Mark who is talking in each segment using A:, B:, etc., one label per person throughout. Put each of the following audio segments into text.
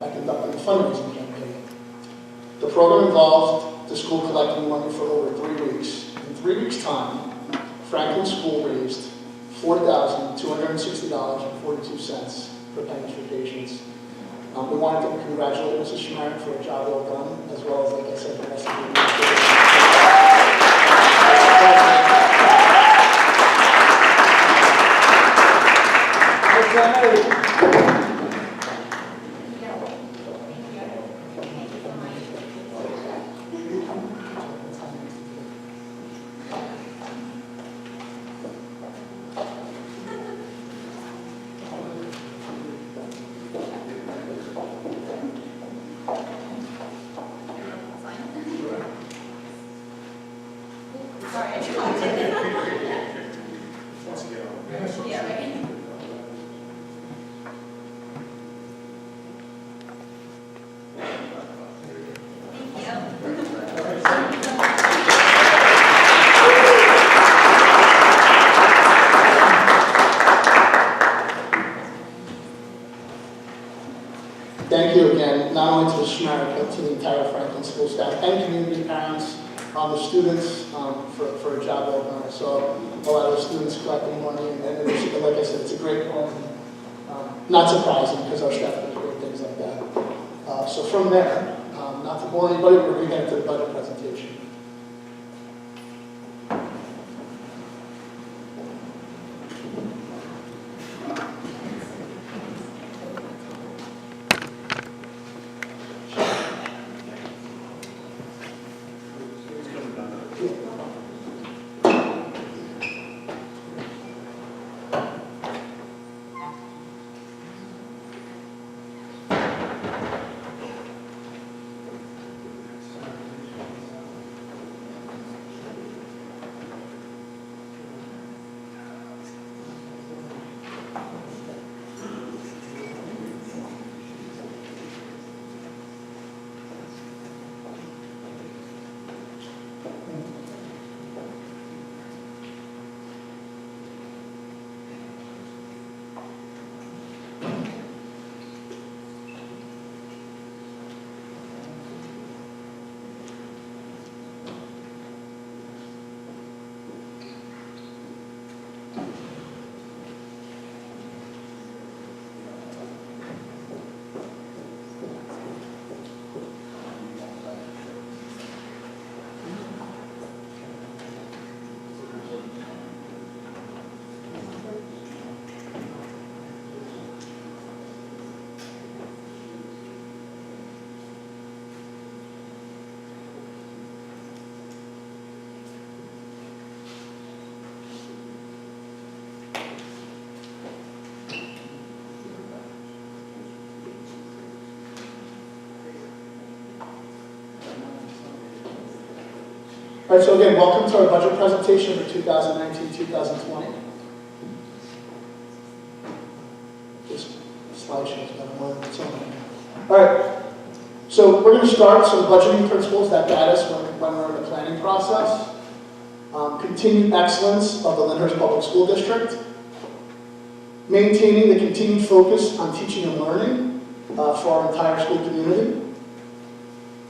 A: by conducting a fundraising campaign. The program involved the school collecting money for over 3 weeks. In 3 weeks' time, Franklin School raised $4,260.42 for Pennies for Patients. We wanted to congratulate Mrs. Schmarek for a job well done, as well as, like I said, the rest of the Thank you again, not only to the Schmarek, but to the entire Franklin School staff and community parents, the students, for a job well done. I saw a lot of the students collecting money, and it was, like I said, it's a great one. Not surprising, because our staff does great things like that. So from there, not to bore anybody, we're going to get into the budget presentation. All right, so again, welcome to our budget presentation for 2019-2020. This slide shows better more than its own. All right, so we're going to start some budgeting principles that guide us when we're in the planning process. Continued excellence of the Lyndhurst Public School District. Maintaining the continued focus on teaching and learning for our entire school community.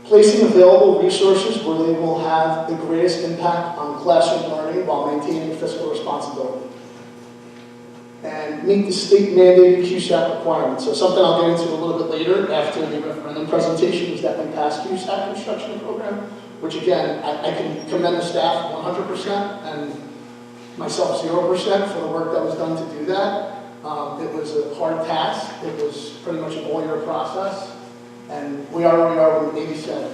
A: Placing available resources where they will have the greatest impact on classroom learning while maintaining fiscal responsibility. And meet the state mandated QSAC requirements. So something I'll get into a little bit later after the referendum presentation is that we passed QSAC instruction program, which again, I can commend the staff 100% and myself 0% for the work that was done to do that. It was a hard task. It was pretty much an all-year process. And we are where we are with 87.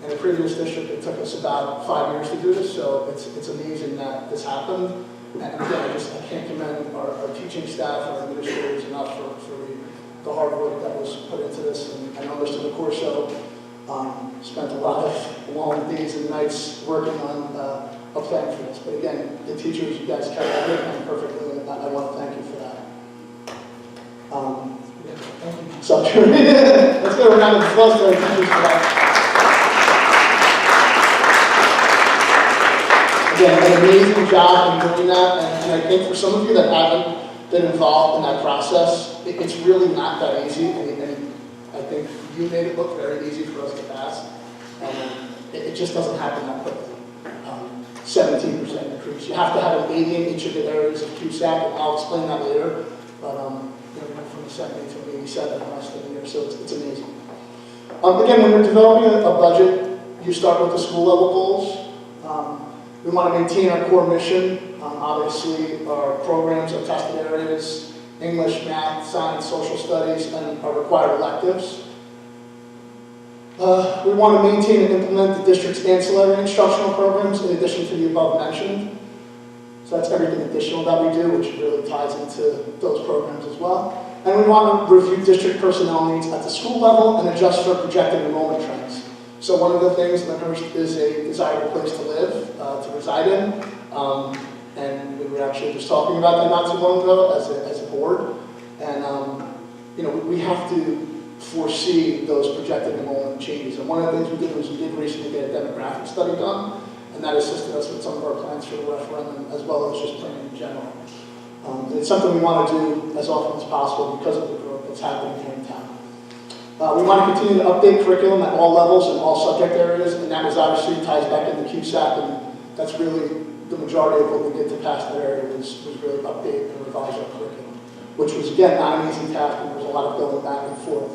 A: In the previous district, it took us about 5 years to do this, so it's amazing that this happened. And again, I can't commend our teaching staff, our administrators enough for the hard work that was put into this. And I know Mr. LaCourso spent a lot of long days and nights working on a plan for this. But again, the teachers, you guys carried everything perfectly, and I want to thank you for that. So let's go around and applause to our teachers for that. Again, an amazing job in doing that, and I think for some of you that haven't been involved in that process, it's really not that easy, and You made it look very easy for us to pass, and it just doesn't happen that quickly. 17% increase. You have to have an 80 in each of the areas of QSAC, and I'll explain that later. But we went from a 70 to an 87 in less than a year, so it's amazing. Again, when you're developing a budget, you start with the school level goals. We want to maintain our core mission. Obviously, our programs are tested areas, English, math, science, social studies, and our required electives. We want to maintain and implement the district's ancillary instructional programs in addition to the above mentioned. So that's everything additional that we do, which really ties into those programs as well. And we want to review district personnel needs at the school level and adjust for projected enrollment trends. So one of the things, Lyndhurst is a desirable place to live, to reside in. And we were actually just talking about that not too long ago as a board. And we have to foresee those projected enrollment changes. And one of the things we did was we did recently get a demographic study done, and that assisted us with some of our plans for the referendum, as well as just planning in general. It's something we want to do as often as possible because of the growth that's happening here in town. We want to continue to update curriculum at all levels and all subject areas, and that was obviously ties back into QSAC, and that's really the majority of what we did to pass that area was really update and revise our curriculum, which was, again, not an easy task, and there was a lot of going back and forth.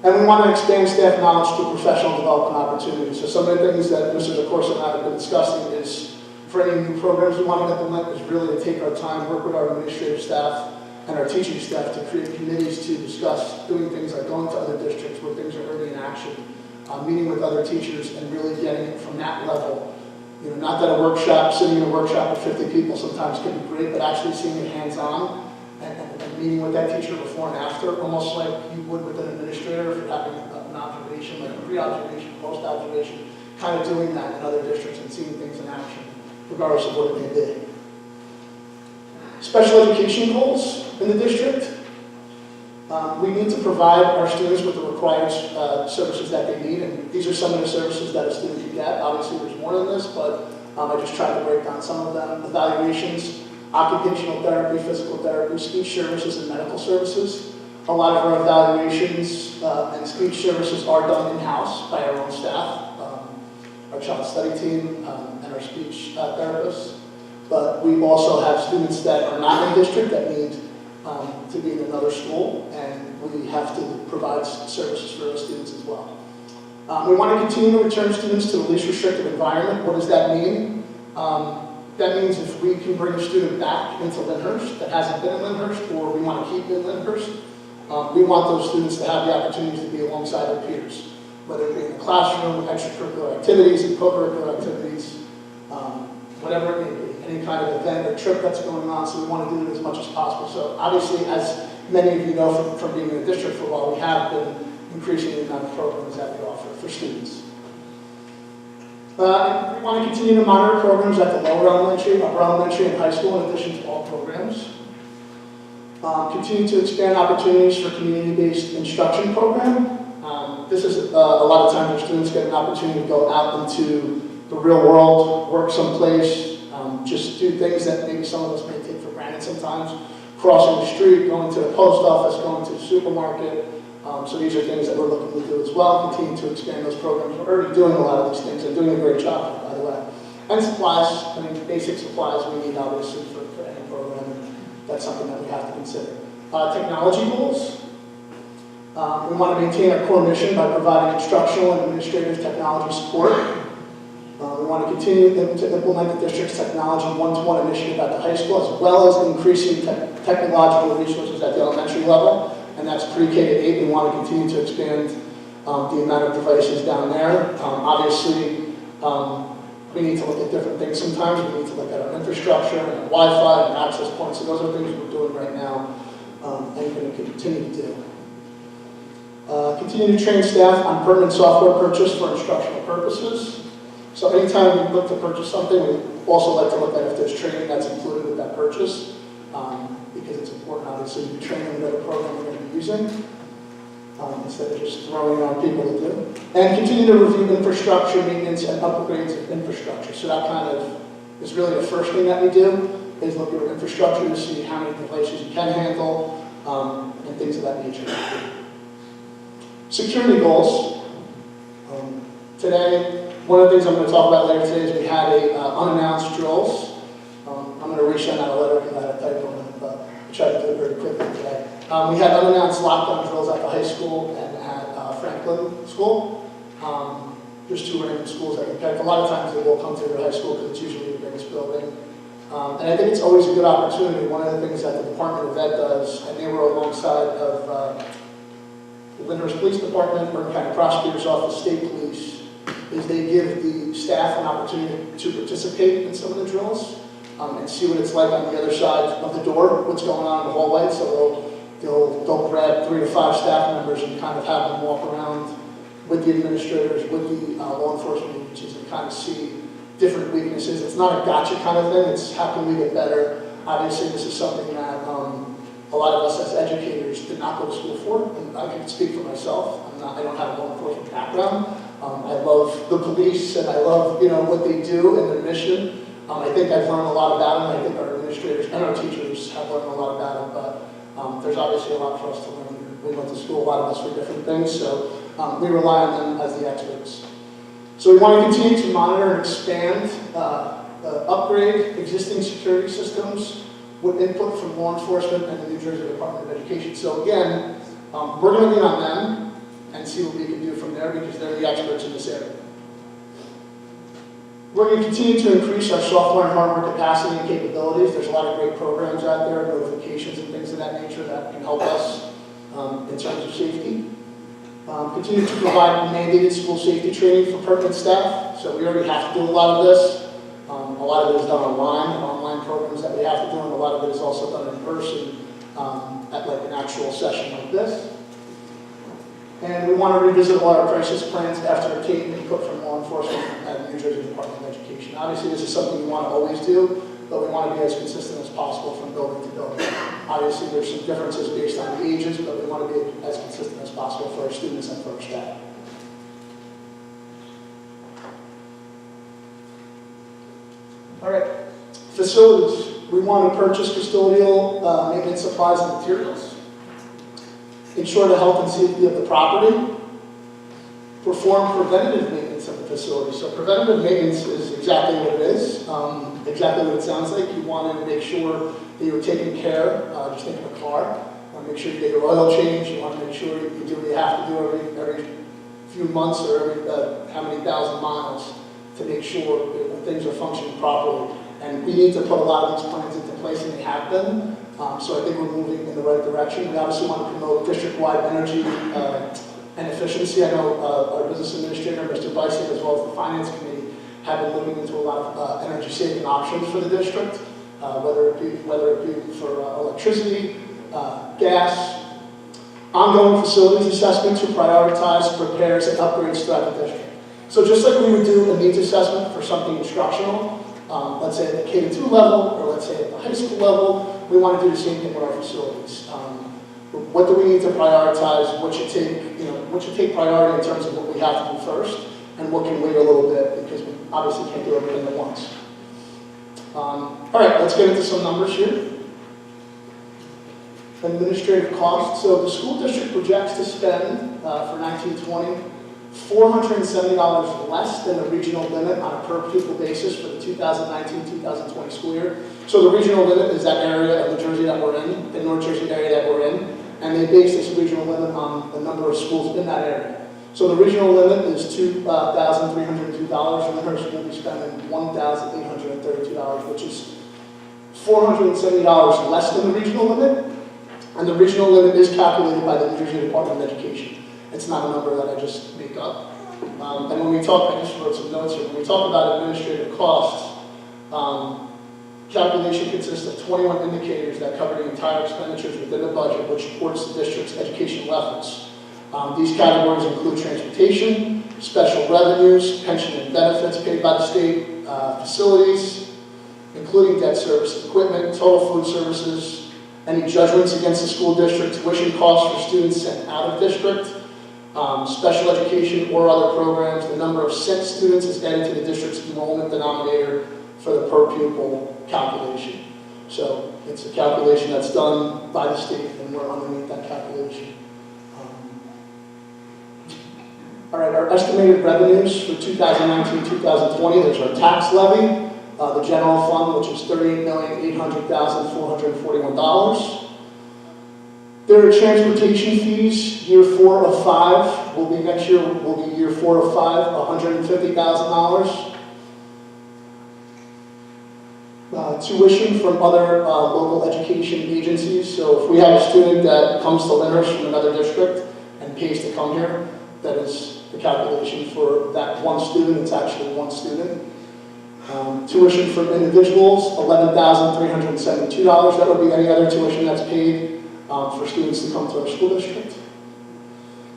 A: And we want to expand staff knowledge through professional development opportunities. So some of the things that Mr. DeCourse and I have been discussing is, for any new programs we want to implement, is really to take our time, work with our administrative staff and our teaching staff to create committees to discuss doing things like going to other districts where things are already in action, meeting with other teachers and really getting it from that level. Not that a workshop, sitting in a workshop with 50 people sometimes can be great, but actually seeing it hands-on and meeting with that teacher before and after, almost like you would with an administrator if you're having an observation, like a pre-observation, post-observation, kind of doing that in other districts and seeing things in action, regardless of what it may be. Special education goals in the district. We need to provide our students with the required services that they need, and these are some of the services that a student can get. Obviously, there's more than this, but I just tried to break down some of them. Evaluations, occupational therapy, physical therapy, speech services, and medical services. A lot of our evaluations and speech services are done in-house by our own staff, our child study team, and our speech therapists. But we also have students that are not in district that need to be in another school, and we have to provide services for those students as well. We want to continue to return students to the least restrictive environment. What does that mean? That means if we can bring a student back into Lyndhurst that hasn't been in Lyndhurst, or we want to keep in Lyndhurst, we want those students to have the opportunity to be alongside their peers, whether it be in the classroom, extracurricular activities, and co-curricular activities, whatever it may be, any kind of event or trip that's going on, so we want to do it as much as possible. So obviously, as many of you know from being in the district for a while, we have been increasing the amount of programs that we offer for students. We want to continue to monitor programs at the lower elementary, upper elementary, and high school in addition to all programs. Continue to expand opportunities for community-based instruction program. This is a lot of times where students get an opportunity to go out into the real world, work someplace, just do things that maybe some of us may take for granted sometimes. Crossing the street, going to the post office, going to the supermarket. So these are things that we're looking to do as well, continue to expand those programs. We're already doing a lot of these things and doing a great job, by the way. And supplies, basic supplies we need obviously for any program. And that's something that we have to consider. Technology goals. We want to maintain our core mission by providing instructional and administrative technology support. We want to continue to implement the district's technology one-to-one initiative at the high school, as well as increasing technological resources at the elementary level. And that's pre-K to 8. We want to continue to expand the amount of devices down there. Obviously, we need to look at different things sometimes. We need to look at our infrastructure and Wi-Fi and access points. So those are things we're doing right now and going to continue to do. Continue to train staff on permanent software purchase for instructional purposes. So anytime we look to purchase something, we also like to look at if there's training that's included with that purchase, because it's important, obviously, to be training whatever program we're going to be using, instead of just throwing it on people to do. And continue to review infrastructure maintenance and upgrades of infrastructure. So that kind of is really the first thing that we do, is look at your infrastructure to see how many devices you can handle, and things of that nature. Security goals. Today, one of the things I'm going to talk about later today is we had unannounced drills. I'm going to resend out a letter because I had a typo in it, but I tried to do it very quickly today. We had unannounced lockdown drills at the high school and at Franklin School. There's two random schools that we picked. A lot of times they will come to their high school because it's usually the biggest building. And I think it's always a good opportunity. One of the things that the Department of Ed does, and they were alongside of the Lyndhurst Police Department, Bergen County Prosecutor's Office, State Police, is they give the staff an opportunity to participate in some of the drills and see what it's like on the other side of the door, what's going on in the hallway. So they'll grab 3 to 5 staff members and kind of have them walk around with the administrators, with the law enforcement agencies, and kind of see different weaknesses. It's not a gotcha kind of thing, it's how can we get better. Obviously this is something that a lot of us as educators did not go to school for, and I can speak for myself. I don't have a law enforcement background. I love the police and I love what they do and their mission. I think I've learned a lot about it, and I think our administrators and our teachers have learned a lot about it, but there's obviously a lot for us to learn. We went to school, a lot of us for different things, so we rely on them as the experts. So we want to continue to monitor and expand, upgrade existing security systems with input from law enforcement and the New Jersey Department of Education. So again, we're going to lean on them and see what we can do from there because they're the experts in this area. We're going to continue to increase our software and hardware capacity and capabilities. There's a lot of great programs out there, notifications and things of that nature that can help us in terms of safety. Continue to provide mandated school safety training for permanent staff. So we already have to do a lot of this. A lot of it is done online programs that we have to do, and a lot of it is also done in person at like an actual session like this. And we want to revisit all our crisis plans after obtaining input from law enforcement and the New Jersey Department of Education. Obviously, this is something we want to always do, but we want to be as consistent as possible from building to building. Obviously, there's some differences based on the ages, but we want to be as consistent as possible for our students and for our staff. All right, facilities. We want to purchase custodial maintenance supplies and materials. Ensure the health and safety of the property. Perform preventative maintenance of the facility. So preventative maintenance is exactly what it is, exactly what it sounds like. You want to make sure that you're taking care, just think of a car. You want to make sure you get your oil change. You want to make sure you do what you have to do every few months or every how many thousand miles to make sure that things are functioning properly. And we need to put a lot of these plans into place, and they have been. So I think we're moving in the right direction. We obviously want to promote district-wide energy and efficiency. I know our business administrator, Mr. Bison, as well as the finance committee, have been looking into a lot of energy-saving options for the district, whether it be for electricity, gas, ongoing facilities assessment to prioritize repairs and upgrades throughout the district. So just like we would do a needs assessment for something instructional, let's say at the K-2 level, or let's say at the high school level, we want to do the same thing with our facilities. What do we need to prioritize? What should take priority in terms of what we have to do first, and what can wait a little bit because we obviously can't do everything at once. All right, let's get into some numbers here. Administrative costs. So the school district projects to spend for 1920 $470 less than the regional limit on a per pupil basis for the 2019-2020 school year. So the regional limit is that area of New Jersey that we're in, the North Jersey area that we're in, and they base this regional limit on the number of schools in that area. So the regional limit is $2,302, and Lyndhurst will be spending $1,832, which is $470 less than the regional limit, and the regional limit is calculated by the New Jersey Department of Education. It's not a number that I just make up. And when we talk, I just wrote some notes here, when we talk about administrative costs, calculation consists of 21 indicators that cover the entire expenditures within the budget, which supports the district's educational efforts. These categories include transportation, special revenues, pension and benefits paid by the state, facilities, including debt service, equipment, total food services, any judgments against the school district, tuition costs for students sent out of district, special education or other programs. The number of sent students is added to the district's enrollment denominator for the per pupil calculation. So it's a calculation that's done by the state, and we're underneath that calculation. All right, our estimated revenues for 2019-2020, there's our tax levy, the general fund, which is $38,800,441. There are transportation fees, year 4 of 5, next year will be year 4 of 5, $150,000. Tuition from other local education agencies. So if we have a student that comes to Lyndhurst from another district and pays to come here, that is the calculation for that one student. It's actually one student. Tuition from individuals, $11,372. That would be any other tuition that's paid for students to come to our school district.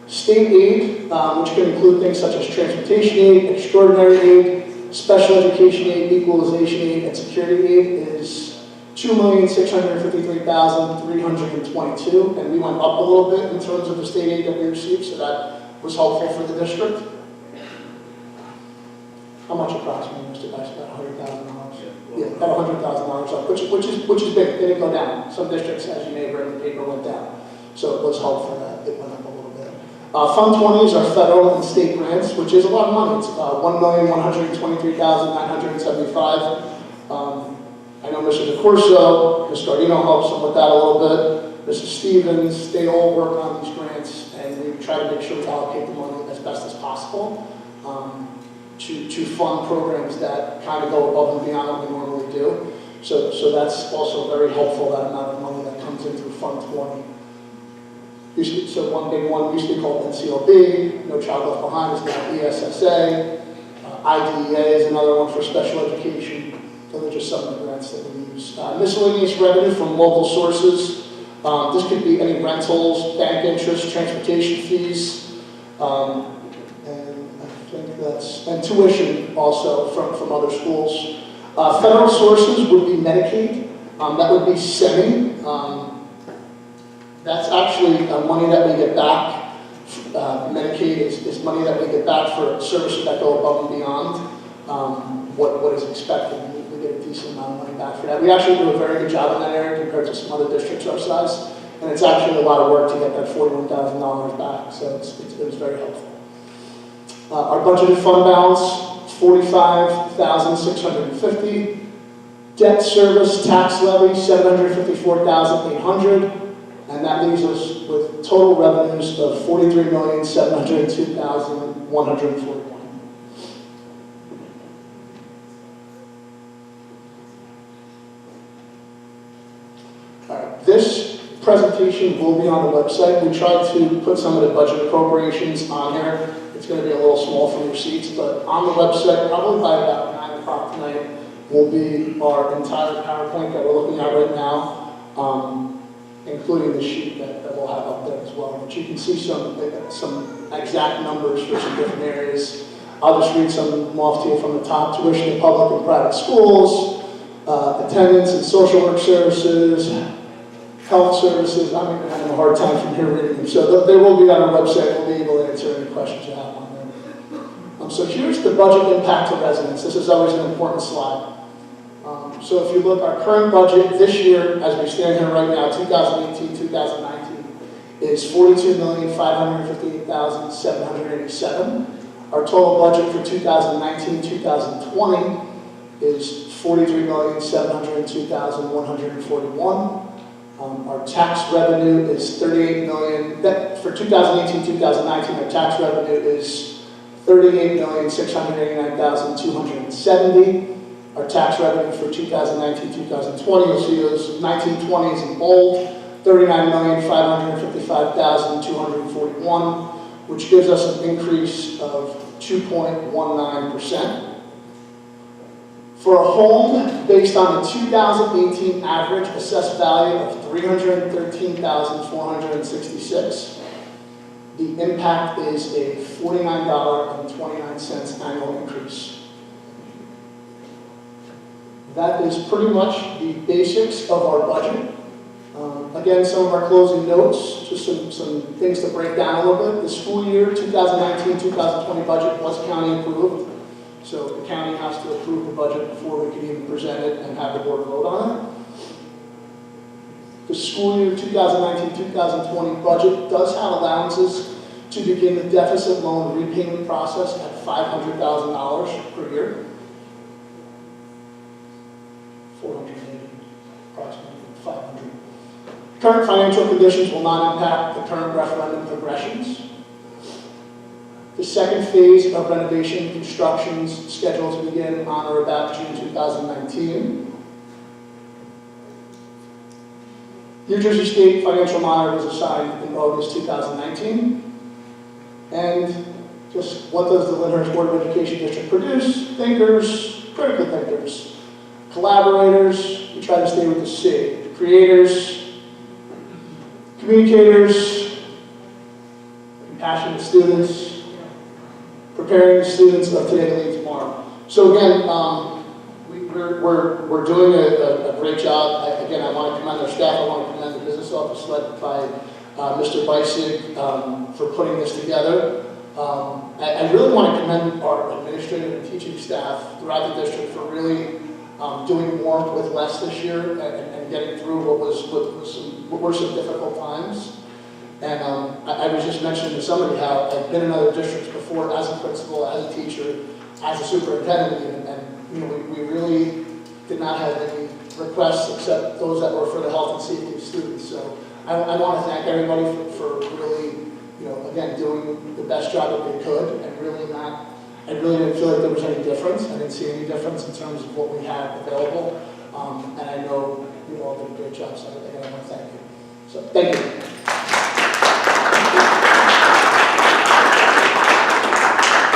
A: State aid, which can include things such as transportation aid, extraordinary aid, special education aid, equalization aid, and security aid, is $2,653,322, and we went up a little bit in terms of the state aid that we received, so that was helpful for the district. How much approximately, Mr. Dice? About $100,000. Yeah, about $100,000 up, which is big. It didn't go down. Some districts, as you may have read in the paper, went down, so it was helpful that it went up a little bit. Fund 20 is our federal and state grants, which is a lot of money. It's $1,123,975. I know Mr. DeCorso, Ms. Gardino helps them with that a little bit. Mrs. Stevens, they all work on these grants, and we try to make sure we allocate the money as best as possible to fund programs that kind of go above and beyond what we normally do. So that's also very helpful, that amount of money that comes in through Fund 20. So one big one used to be called NCLB, No Child Left Behind is now ESSA. IDEA is another one for special education. Those are just some of the grants that we use. Miscellaneous revenue from local sources. This could be any rentals, bank interest, transportation fees, and I think and tuition also from other schools. Federal sources would be Medicaid. That would be semi. That's actually money that we get back. Medicaid is money that we get back for services that go above and beyond what is expected. We get a decent amount of money back for that. We actually do a very good job in that area compared to some other districts our size, and it's actually a lot of work to get that $41,000 back, so it was very helpful. Our budgeted fund balance, $45,650. Debt service tax levy, $754,800. And that leaves us with total revenues of $43,702,141. All right, this presentation will be on the website. We tried to put some of the budget appropriations on here. It's going to be a little small for your seats, but on the website, probably by about 9 o'clock tonight, will be our entire PowerPoint that we're looking at right now. Including the sheet that we'll have up there as well. But you can see some exact numbers for some different areas. I'll just read some off to you from the top. Tuition in public and private schools, attendance and social work services, health services. I'm having a hard time from here reading them. So they will be on our website. We'll be able to answer any questions you have on them. So here's the budget impact to residents. This is always an important slide. So if you look, our current budget this year, as we stand here right now, 2018-2019, is $42,558,787. Our total budget for 2019-2020 is $43,702,141. Our tax revenue is $38 million. For 2018-2019, our tax revenue is $38,689,270. Our tax revenue for 2019-2020, you'll see those 1920s in bold, $39,555,241, which gives us an increase of 2.19%. For a home based on a 2018 average assessed value of $313,466, the impact is a $49.29 annual increase. That is pretty much the basics of our budget. Again, some of our closing notes, just some things to break down a little bit. The school year 2019-2020 budget was county approved. So the county has to approve the budget before we can even present it and have the board vote on it. The school year 2019-2020 budget does have allowances to begin the deficit loan repayment process at $500,000 per year. 480, approximately 500. Current financial conditions will not impact the current referendum progressions. The second phase of renovation construction is scheduled to begin on or about June 2019. New Jersey State Financial Monitor was assigned in August 2019. And just what does the Lyndhurst Board of Education District produce? Thinkers, critical thinkers, collaborators, we try to stay with the C, creators, communicators, compassionate students, preparing the students of today to lead tomorrow. So again, we're doing a great job. Again, I want to commend our staff. I want to commend the business office led by Mr. Beisig for putting this together. I really want to commend our administrative and teaching staff throughout the district for really doing more with less this year and getting through what were some difficult times. And I was just mentioning to somebody how I've been in other districts before as a principal, as a teacher, as a superintendent, and you know, we really did not have any requests except those that were for the health and safety of students. So I want to thank everybody for really, you know, again, doing the best job that they could, and I really didn't feel like there was any difference. I didn't see any difference in terms of what we had available. And I know you all did a great job, so again, I want to thank you. So thank you.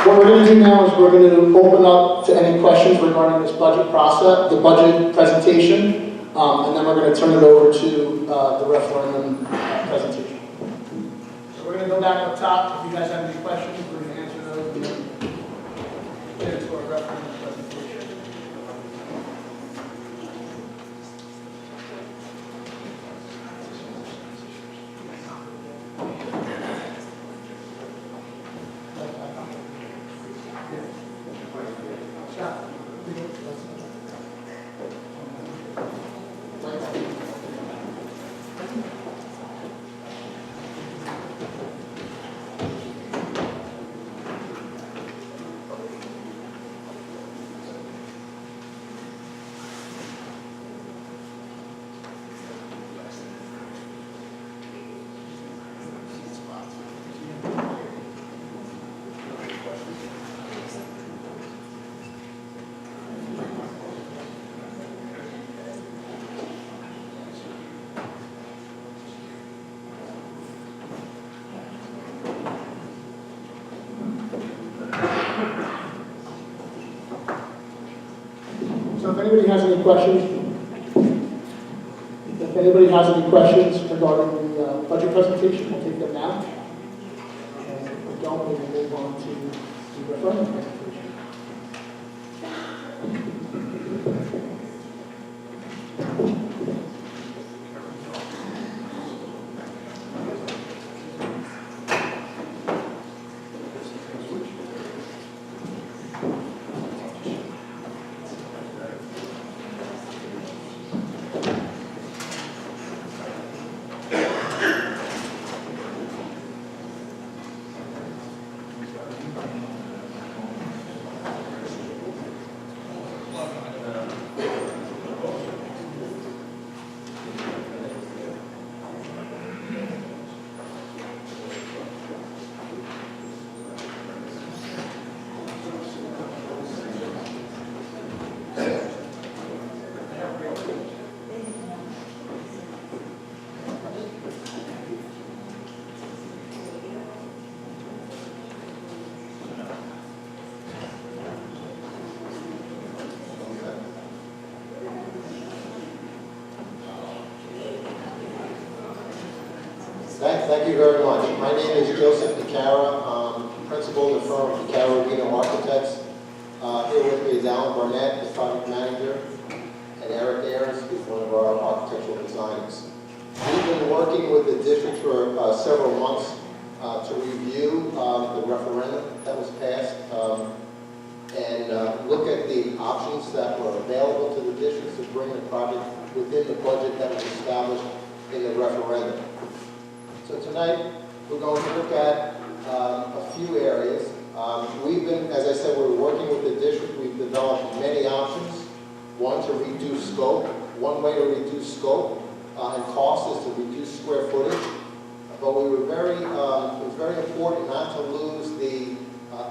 A: What we're going to do now is we're going to open up to any questions regarding this budget process, the budget presentation, and then we're going to turn it over to the referendum presentation. So we're going to go back up top. If you guys have any questions, we're going to answer those and then get into our referendum presentation. So if anybody has any questions regarding the budget presentation, we'll take them now. And if we don't, we will move on to the referendum presentation.
B: Thank you very much. My name is Joseph DeCara, principal of the firm of DeCara Reno Architects. Here with me is Alan Barnett, the project manager, and Eric Ayers is one of our architectural designers. We've been working with the district for several months to review the referendum that was passed and look at the options that were available to the districts to bring the project within the budget that was established in the referendum. So tonight, we're going to look at a few areas. We've been, as I said, we're working with the district. We've developed many options. One, to reduce scope. One way to reduce scope and cost is to reduce square footage. But we were it was very important not to lose the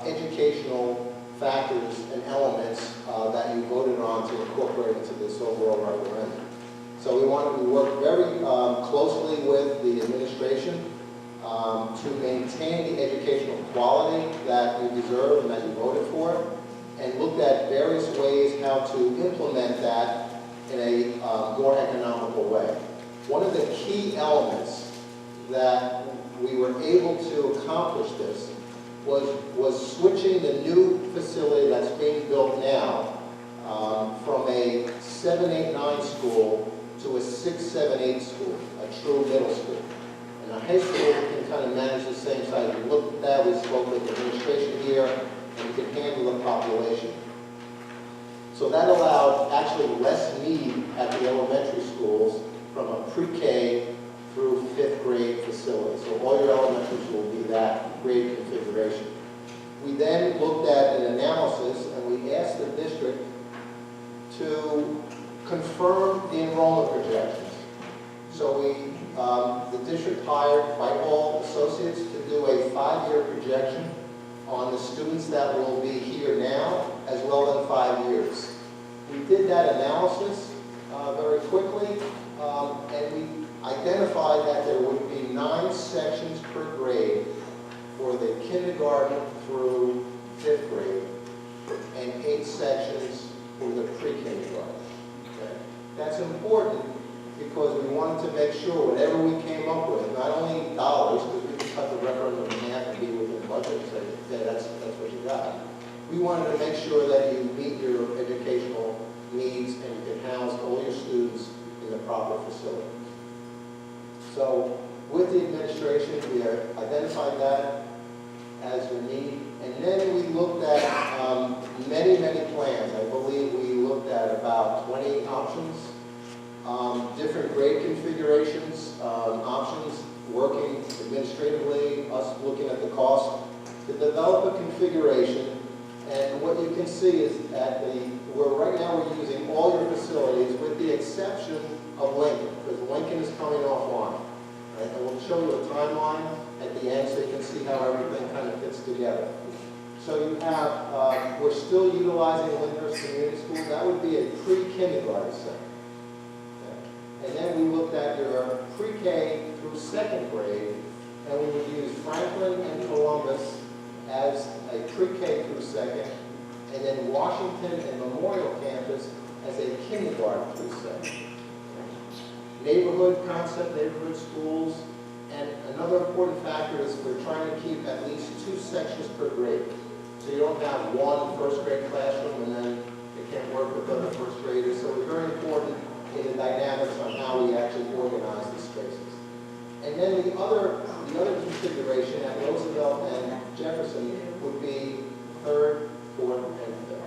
B: educational factors and elements that you voted on to incorporate into this overall referendum. So we work very closely with the administration to maintain the educational quality that you deserve and that you voted for, and looked at various ways how to implement that in a more economical way. One of the key elements that we were able to accomplish this was switching the new facility that's being built now from a 7-8-9 school to a 6-7-8 school, a true middle school. And a high school can kind of manage the same size. We looked at that, we spoke with the administration here, and we could handle the population. So that allowed actually less need at the elementary schools from a pre-K through 5th grade facility. So all your elementary schools will be that grade configuration. We then looked at an analysis and we asked the district to confirm the enrollment projections. So the district hired Whitehall Associates to do a 5-year projection on the students that will be here now, as well as 5 years. We did that analysis very quickly, and we identified that there would be 9 sections per grade for the kindergarten through 5th grade, and 8 sections for the pre-kindergarten. Okay? That's important because we wanted to make sure whatever we came up with, not only dollars, because we could cut the referendum in half and be within the budget and say, yeah, that's what you got. We wanted to make sure that you meet your educational needs and you can house all your students in the proper facilities. So with the administration, we identified that as the need, and then we looked at many plans. I believe we looked at about 20 options, different grade configurations, options, working administratively, us looking at the cost, to develop a configuration. And what you can see is that right now we're using all your facilities with the exception of Lincoln, because Lincoln is coming offline. Right? And we'll show you a timeline at the end so you can see how everything kind of fits together. So you have, we're still utilizing Lyndhurst Community School. That would be a pre-kindergarten center. Okay? And then we looked at your pre-K through 2nd grade, and we would use Franklin and Columbus as a pre-K through 2nd, and then Washington and Memorial Campus as a kindergarten through 2nd. Neighborhood concept, neighborhood schools, and another important factor is we're trying to keep at least 2 sections per grade. So you don't have one 1st grade classroom and then they can't work with other 1st graders. So it's very important in the dynamics on how we actually organize the spaces. And then the other configuration at Roosevelt and Jefferson would be 3rd, 4th, and 5th.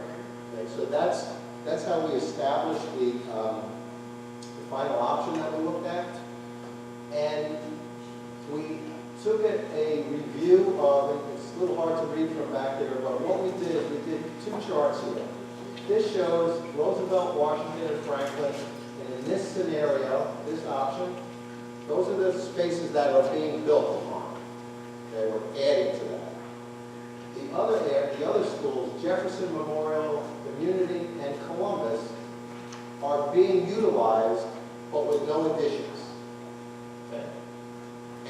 B: Okay, so that's how we established the final option that we looked at. And we took a review of, it's a little hard to read from back there, but what we did is we did 2 charts here. This shows Roosevelt, Washington, and Franklin, and in this scenario, this option, those are the spaces that are being built upon. Okay, we're adding to that. The other schools, Jefferson, Memorial, Community, and Columbus, are being utilized, but with no additions. Okay?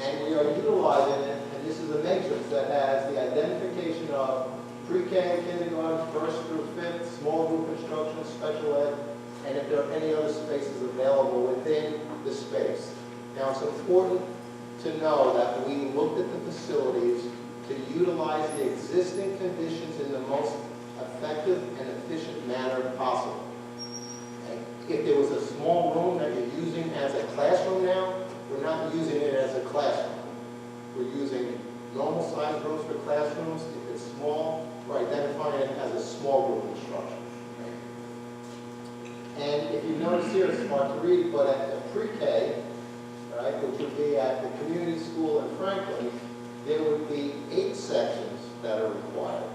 B: And we are utilizing it, and this is a matrix that has the identification of pre-K and kindergarten, 1st through 5th, small group instruction, special ed, and if there are any other spaces available within the space. Now, it's important to know that we looked at the facilities to utilize the existing conditions in the most effective and efficient manner possible. Okay? If there was a small room that you're using as a classroom now, we're not using it as a classroom. We're using normal size rooms for classrooms. If it's small, we're identifying it as a small group instruction. Okay? And if you notice here, it's hard to read, but at the pre-K, right, which would be at the community school in Franklin, there would be 8 sections that are required,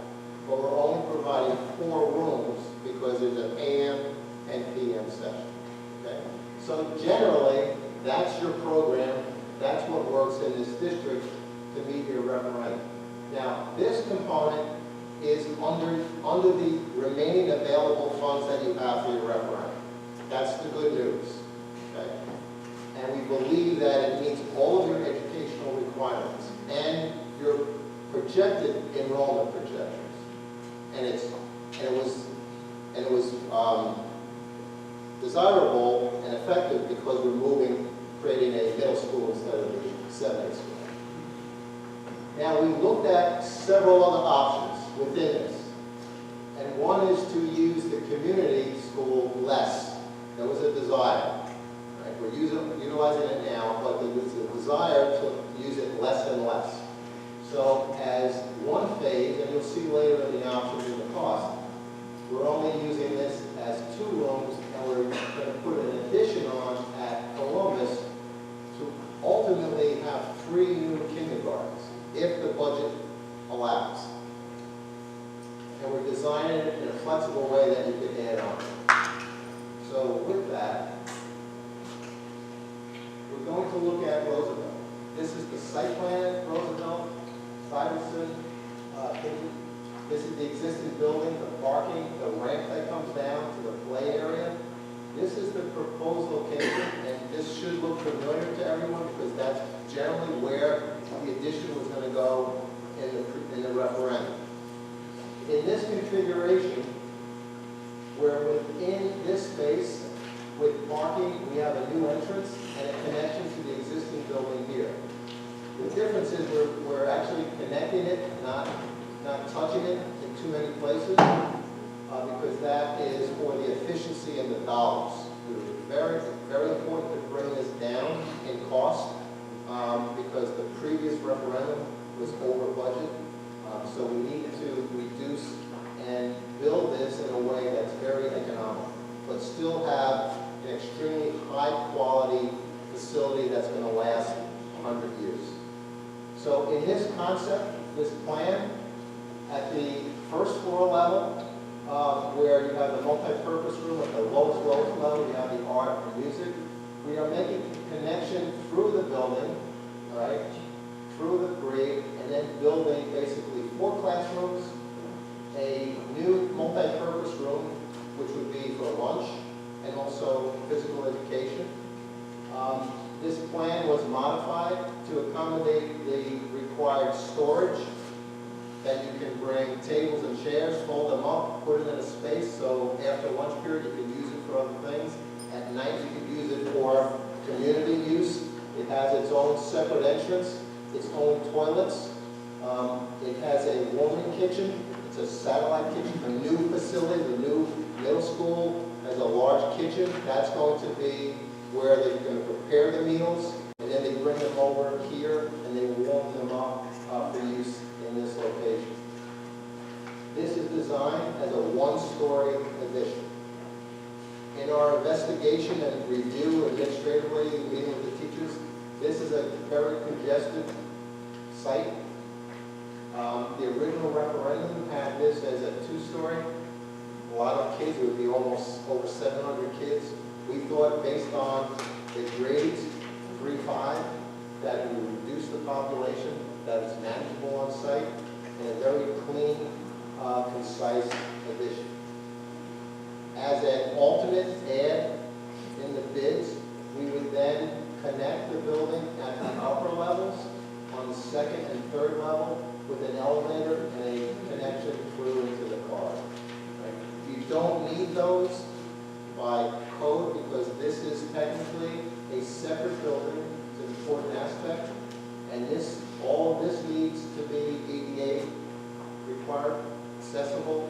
B: but we're only providing 4 rooms because there's an AM and PM section, okay? So generally, that's your program, that's what works in this district to meet your referendum. Now, this component is under the remaining available funds that you have for your referendum. That's the good news, okay? And we believe that it meets all of your educational requirements and your projected enrollment projections. And it was desirable and effective because we're creating a middle school instead of a 7A school. Now, we looked at several other options within this, and one is to use the community school less. There was a desire. Right? We're utilizing it now, but there was a desire to use it less and less. So as one phase, and you'll see later in the options in the cost, we're only using this as 2 rooms, and we're going to put an addition on at Columbus to ultimately have 3 new kindergartens, if the budget allows. And we're designing it in a flexible way that you can add on. So with that, we're going to look at Roosevelt. This is the site plan at Roosevelt, Stuyvesant. This is the existing building, the parking, the ramp that comes down to the play area. This is the proposed location, and this should look familiar to everyone because that's generally where the addition was going to go in the referendum. In this configuration, where within this space, with parking, we have a new entrance and a connection to the existing building here. The difference is we're actually connecting it, not touching it in too many places, because that is for the efficiency and the dollars. It was very, very important to bring this down in cost, because the previous referendum was over budget. So we need to reduce and build this in a way that's very economic, but still have an extremely high quality facility that's going to last 100 years. So in this concept, this plan, at the first floor level, where you have the multi-purpose room at the lowest level, you have the art and music. We are making a connection through the building, right, through the grade, and then building basically 4 classrooms, a new multi-purpose room, which would be for lunch and also physical education. This plan was modified to accommodate the required storage, that you can bring tables and chairs, fold them up, put it in a space, so after lunch period you can use it for other things. At night you can use it for community use. It has its own separate entrance, its own toilets. It has a warming kitchen. It's a satellite kitchen. The new facility, the new middle school, has a large kitchen. That's going to be where they're going to prepare the meals, and then they bring them over here and they warm them up for use in this location. This is designed as a 1-story addition. In our investigation and review administratively, meeting with the teachers, this is a very congested site. The original referendum had this as a 2-story. A lot of kids, it would be almost over 700 kids. We thought based on the grades, 3-5, that it would reduce the population, that it's manageable on site, and a very clean, concise addition. As an alternate add in the bids, we would then connect the building at the upper levels on the 2nd and 3rd level with an elevator and a connection through into the car. Right? You don't need those by code because this is technically a separate building. It's an important aspect. And all of this needs to be ADA required, accessible,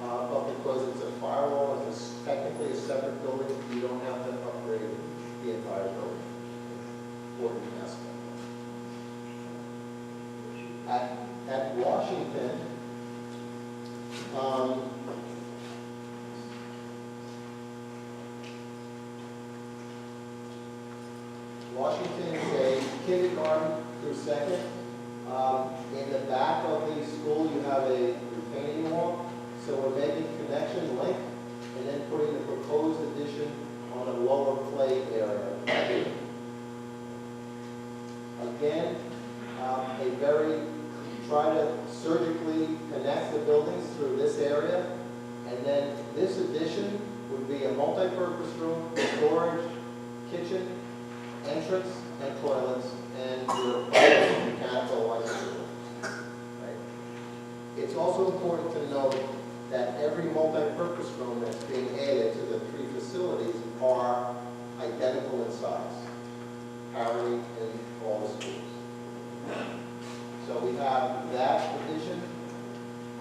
B: but because it's a firewall, it's technically a separate building, you don't have to upgrade the entire building. Important aspect. At Washington, Washington is a kindergarten through 2nd. In the back of the school, you have a retaining wall. So we're making connection link and then putting the proposed addition on a lower play area. Again, try to surgically connect the buildings through this area. And then this addition would be a multi-purpose room, storage, kitchen, entrance, and toilets, and your mechanical license. Right? It's also important to note that every multi-purpose room that's being added to the three facilities are identical in size, parity in all the schools. So we have that addition.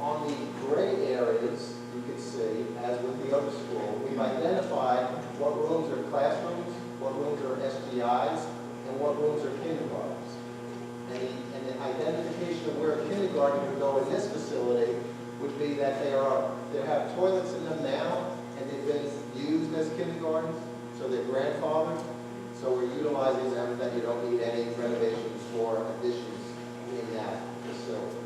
B: On the gray areas, you can see, as with the other school, we've identified what rooms are classrooms, what rooms are SGIs, and what rooms are kindergartens. And the identification of where a kindergarten would go in this facility would be that they have toilets in them now, and they've been used as kindergartens, so they're grandfathered. So we're utilizing them, that you don't need any renovations or additions in that facility.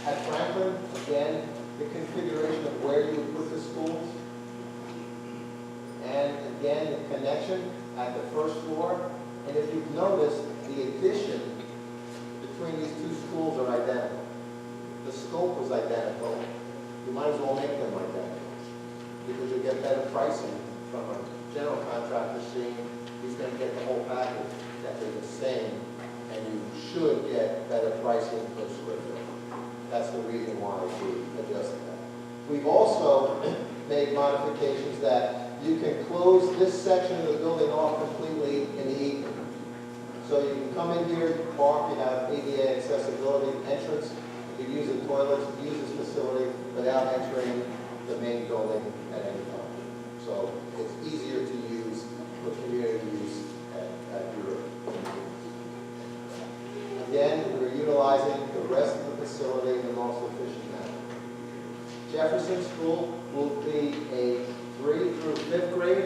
B: At Franklin, again, the configuration of where you would put the schools. And again, the connection at the first floor. And if you've noticed, the addition between these two schools are identical. The scope was identical. You might as well make them identical, because you get better pricing from a general contractor seeing he's going to get the whole package, that they're the same, and you should get better pricing per square foot. That's the reason why we adjusted that. We've also made modifications that you can close this section of the building off completely in the evening. So you can come in here, park, you have ADA accessibility, entrance, you can use the toilets, use this facility without entering the main building at any time. So it's easier to use for community use at your Again, we're utilizing the rest of the facility in the most efficient manner. Jefferson School will be a 3 through 5th grade,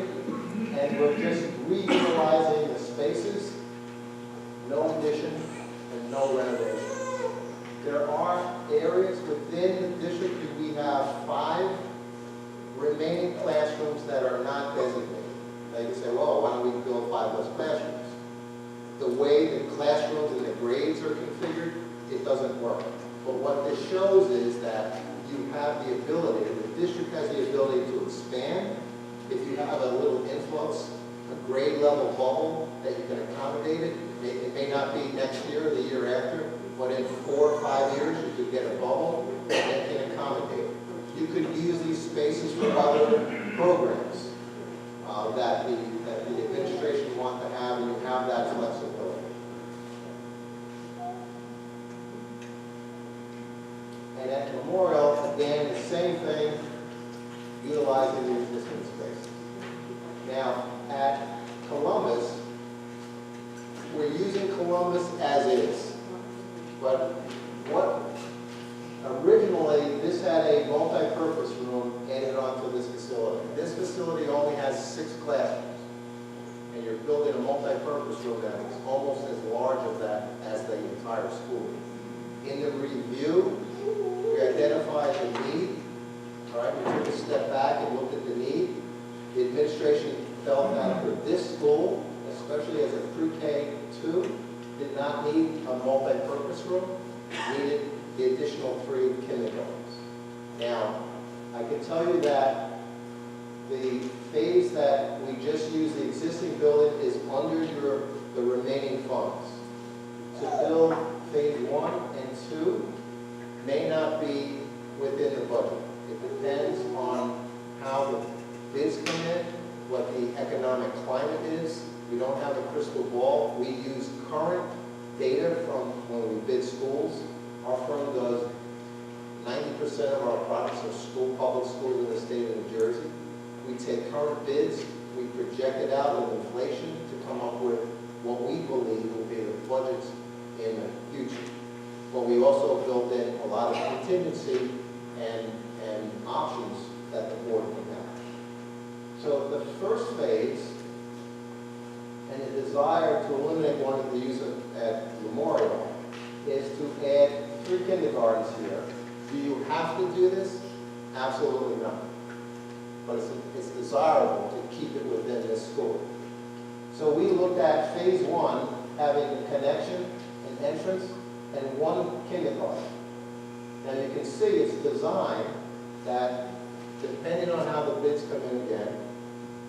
B: and we're just reutilizing the spaces, no addition and no renovation. There are areas within the district that we have 5 remaining classrooms that are not designated. They can say, well, why don't we build 5 less classrooms? The way the classrooms and the grades are configured, it doesn't work. But what this shows is that you have the ability, the district has the ability to expand. If you have a little influx, a grade level bubble, that you can accommodate it. It may not be next year or the year after, but in 4 or 5 years you could get a bubble that can accommodate it. You could use these spaces for other programs that the administration want to have, and you have that flexibility. And at Memorial, again, the same thing, utilizing the existing spaces. Now, at Columbus, we're using Columbus as is. But what originally, this had a multi-purpose room added onto this facility. This facility only has 6 classrooms. And you're building a multi-purpose room that is almost as large as the entire school. In the review, we identified the need. All right, we took a step back and looked at the need. The administration felt that for this school, especially as a pre-K-2, did not need a multi-purpose room, needed the additional 3 kindergartens. Now, I can tell you that the phase that we just used, the existing building, is under the remaining funds. To build phase 1 and 2 may not be within the budget. It depends on how the bids come in, what the economic climate is. We don't have a crystal ball. We use current data from when we bid schools. Our firm does 90% of our projects are public schools in the state of New Jersey. We take current bids, we project it out with inflation to come up with what we believe will be the budgets in the future. But we also built in a lot of contingency and options that the board can have. So the first phase, and the desire to eliminate one of the use at Memorial is to add 3 kindergartens here. Do you have to do this? Absolutely not. But it's desirable to keep it within this school. So we looked at phase 1, having a connection, an entrance, and 1 kindergarten. Now you can see it's designed that, depending on how the bids come in again,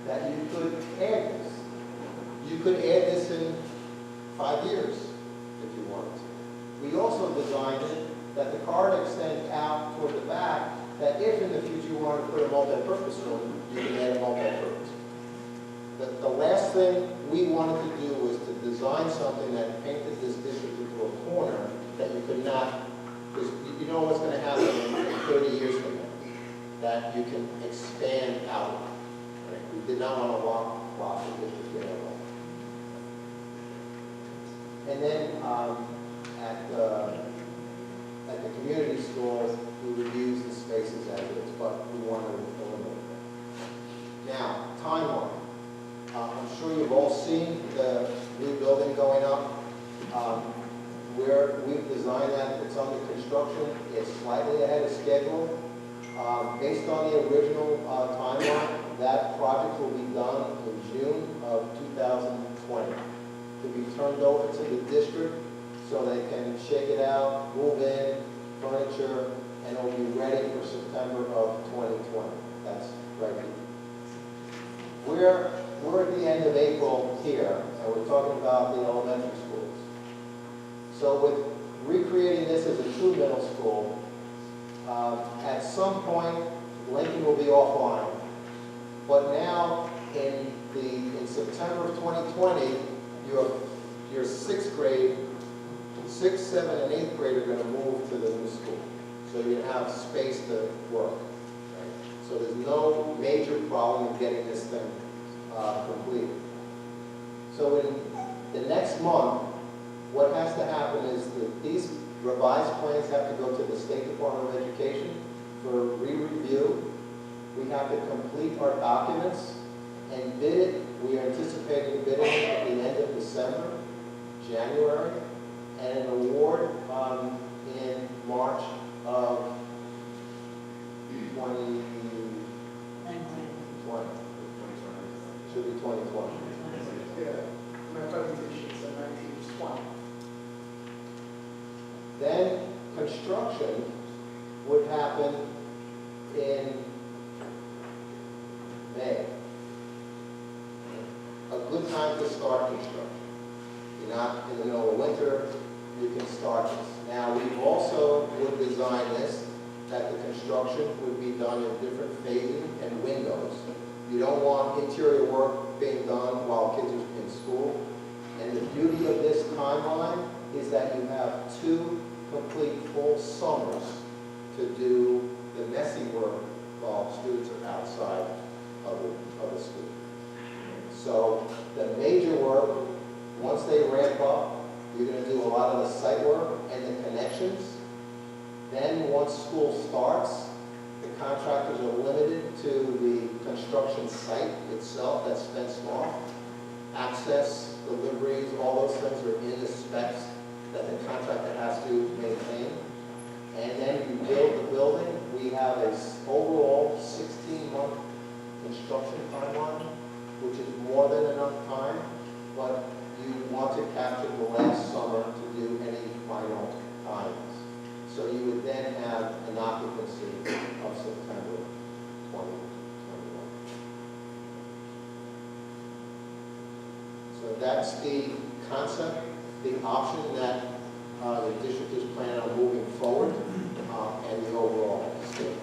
B: that you could add this. You could add this in 5 years if you wanted to. We also designed it that the corridor extends out toward the back, that if in the future you wanted to put a multi-purpose room, you can add a multi-purpose. The last thing we wanted to do was to design something that painted this district into a corner that you could not, because you know what's going to happen in 30 years from now, that you can expand out. Right? We did not want to lock the district in at all. And then at the community stores, we would use the spaces as is, but we wanted to eliminate that. Now, timeline. I'm sure you've all seen the new building going up. Where we've designed that, it's under construction. It's slightly ahead of schedule. Based on the original timeline, that project will be done in June of 2020. To be turned over to the district so they can shake it out, move in, furniture, and it'll be ready for September of 2020. That's right here. We're at the end of April here, and we're talking about the elementary schools. So with recreating this as a true middle school, at some point, Lincoln will be offline. But now, in September of 2020, your 6th grade, 6th, 7th, and 8th grade are going to move to the new school. So you're going to have space to work. Right? So there's no major problem in getting this thing completed. So in the next month, what has to happen is that these revised plans have to go to the State Department of Education for re-review. We have to complete our documents and bid it. We are anticipating bidding it at the end of December, January, and an award in March of 2020. Should be 2020.
A: Yeah, my presentation said 1920.
B: Then construction would happen in May. A good time to start construction. You're not in the middle of winter, you can start this. Now, we've also would design this, that the construction would be done in different phasing and windows. You don't want interior work being done while kids are in school. And the beauty of this timeline is that you have 2 complete full summers to do the messy work while students are outside of the school. So the major work, once they ramp up, you're going to do a lot of the site work and the connections. Then once school starts, the contractors are limited to the construction site itself that's fenced off. Access, deliveries, all those things are in the specs that the contractor has to maintain. And then you build the building. We have an overall 16-month construction timeline, which is more than enough time, but you want to capture the last summer to do any final times. So you would then have an occupancy of September 2021. So that's the concept, the option that the district is planning on moving forward, and the overall scheme.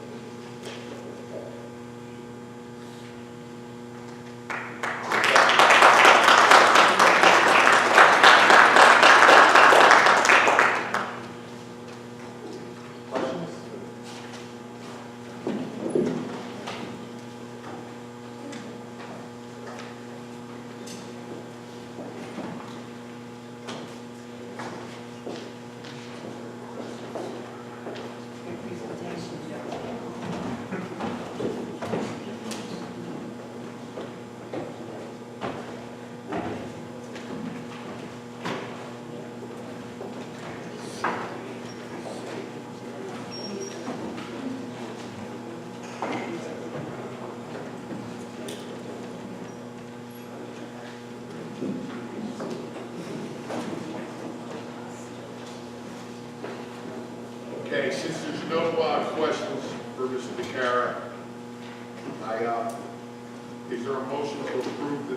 C: Okay, since there's no questions for Mr. DeCara, is there a motion to approve the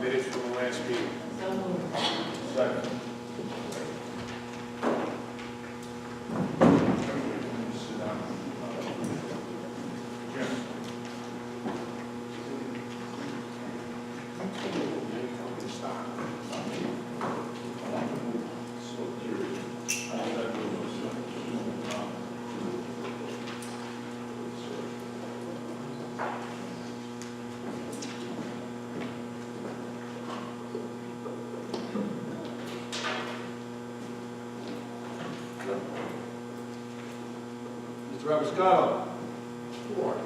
C: minutes from the last meeting?
D: So moved.
C: Second.
E: Mr. Rappiscato. 4.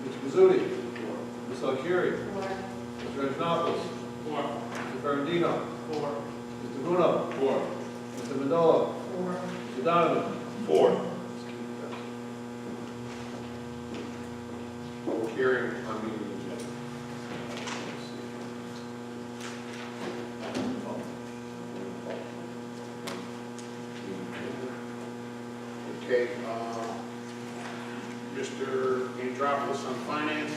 E: Mr. Pizzuti. 4. Ms. Alcieri.
D: 4.
E: Mr. Antonopoulos. 4. Mr. Ferrandino. 4. Mr. Bruno. 4. Mr. Mandola.
D: 4.
E: Mr. Donovan.
C: 4. Public hearing on the agenda. Okay, Mr. Andropoulos on finance.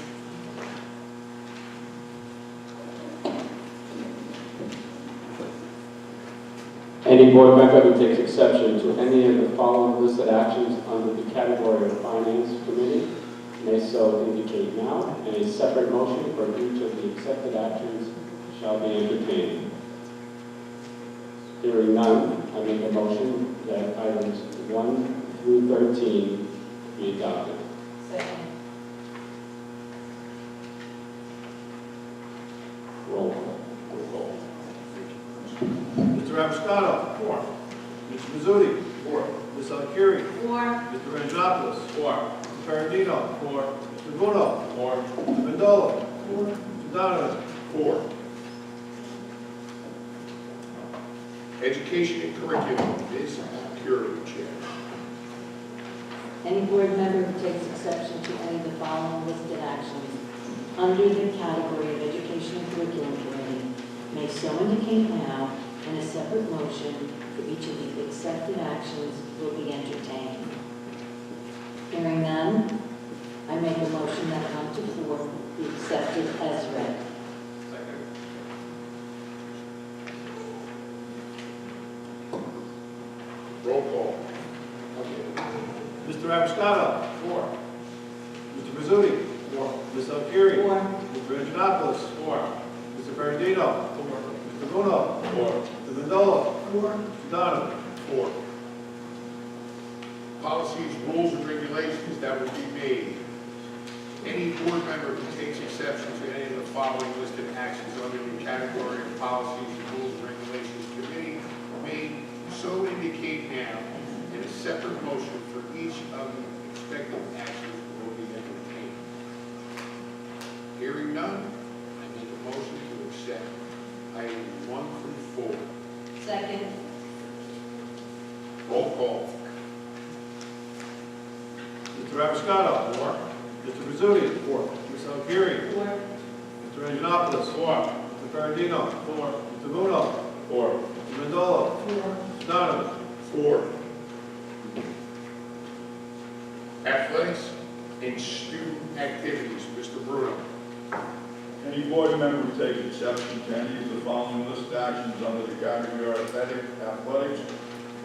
F: Any board member who takes exception to any of the following listed actions under the category of Finance Committee may so indicate now, and a separate motion for each of the accepted actions shall be entertained. Hearing none, I make a motion that items 1 through 13 be adopted.
D: Second.
F: Roll call.
E: Mr. Rappiscato. 4. Mr. Pizzuti. 4. Ms. Alcieri.
D: 4.
E: Mr. Antonopoulos. 4. Mr. Ferrandino. 4. Mr. Bruno. 4. Mr. Mandola. 4. Mr. Donovan.
C: 4. Education and curriculum, Ms. Alcieri, Chair.
D: Any board member who takes exception to any of the following listed actions under the category of Education and Curriculum Committee may so indicate now, and a separate motion for each of the accepted actions will be entertained. Hearing none, I make a motion that 1 to 4 be accepted as read.
C: Second. Roll call.
E: Mr. Rappiscato. 4. Mr. Pizzuti. 4. Ms. Alcieri.
D: 4.
E: Mr. Antonopoulos. 4. Mr. Ferrandino. 4. Mr. Bruno. 4. Mr. Mandola. 4. Mr. Donovan.
C: 4. Policies, rules, and regulations that will be made. Any board member who takes exception to any of the following listed actions under the category of policies, rules, and regulations committee may so indicate now, and a separate motion for each of the expected actions will be entertained. Hearing none, I make a motion to accept items 1 through 4.
D: Second.
C: Roll call.
E: Mr. Rappiscato. 4. Mr. Pizzuti. 4. Ms. Alcieri.
D: 4.
E: Mr. Antonopoulos. 4. Mr. Ferrandino. 4. Mr. Bruno. 4. Mr. Mandola.
D: 4.
E: Mr. Donovan.
C: 4. Athletics and student activities, Mr. Bruno.
G: Any board member who takes exception to any of the following listed actions under the category of athletics